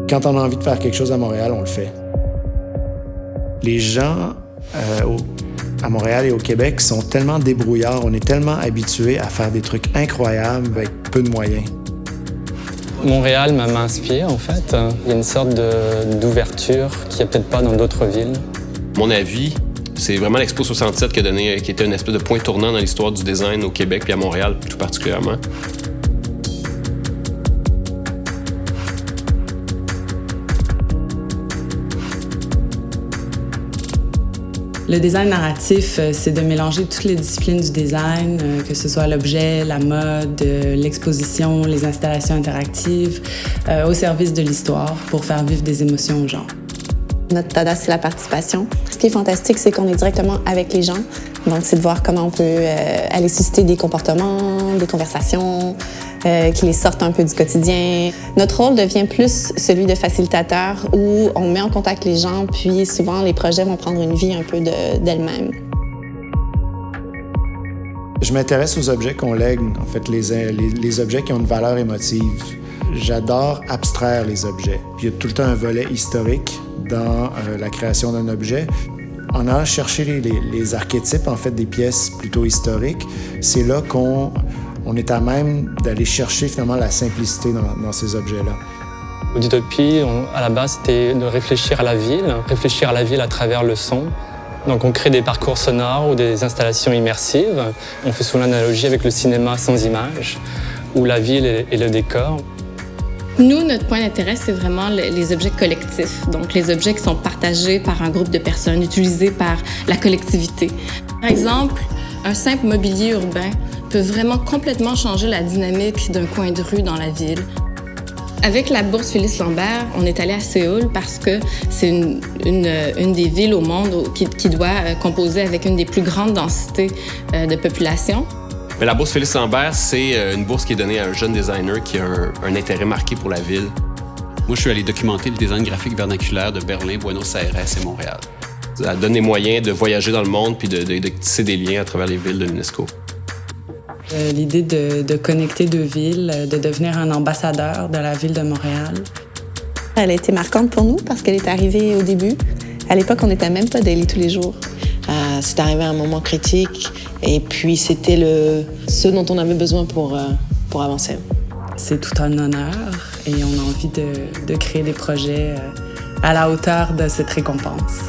Quand on a envie de faire quelque chose à Montréal, on le fait. Les gens à Montréal et au Québec sont tellement débrouillards, on est tellement habitués à faire des trucs incroyables avec peu de moyens. Montréal m'inspire, en fait. Il y a une sorte d'ouverture qu'il n'y a peut-être pas dans d'autres villes. Mon avis, c'est vraiment l'Expo 67 qui était une espèce de point tournant dans l'histoire du design au Québec et à Montréal tout particulièrement. Le design narratif, c'est de mélanger toutes les disciplines du design, que ce soit l'objet, la mode, l'exposition, les installations interactives, au service de l'histoire pour faire vivre des émotions aux gens. Notre dada, c'est la participation. Ce qui est fantastique, c'est qu'on est directement avec les gens. Donc, c'est de voir comment on peut aller susciter des comportements, des conversations, qui les sortent un peu du quotidien. Notre rôle devient plus celui de facilitateur où on met en contact les gens, puis souvent, les projets vont prendre une vie un peu d'elles-mêmes. Je m'intéresse aux objets qu'on lègue, en fait, les objets qui ont une valeur émotive. J'adore abstraire les objets. Puis il y a tout le temps un volet historique dans la création d'un objet. En allant chercher les archétypes, en fait, des pièces plutôt historiques, c'est là qu'on est à même d'aller chercher finalement la simplicité dans ces objets-là. Auditopie, à la base, c'était de réfléchir à la ville à travers le son. Donc on crée des parcours sonores ou des installations immersives. On fait souvent l'analogie avec le cinéma sans images, où la ville est le décor. Nous, notre point d'intérêt, c'est vraiment les objets collectifs, donc les objets qui sont partagés par un groupe de personnes, utilisés par la collectivité. Par exemple, un simple mobilier urbain peut vraiment complètement changer la dynamique d'un coin de rue dans la ville. Avec la bourse Félix Lambert, on est allé à Séoul parce que c'est une des villes au monde qui doit composer avec une des plus grandes densités de population. Mais la bourse Félix Lambert, c'est une bourse qui est donnée à un jeune designer qui a un intérêt marqué pour la ville. Moi, je suis allé documenter le design graphique vernaculaire de Berlin, Buenos Aires et Montréal. Ça donne les moyens de voyager dans le monde puis de tisser des liens à travers les villes de l'UNESCO. L'idée de connecter deux villes, de devenir un ambassadeur de la ville de Montréal. Elle a été marquante pour nous parce qu'elle est arrivée au début. À l'époque, on n'était même pas daily tous les jours. C'est arrivé à un moment critique et puis c'était ce dont on avait besoin pour avancer. C'est tout un honneur et on a envie de créer des projets à la hauteur de cette récompense.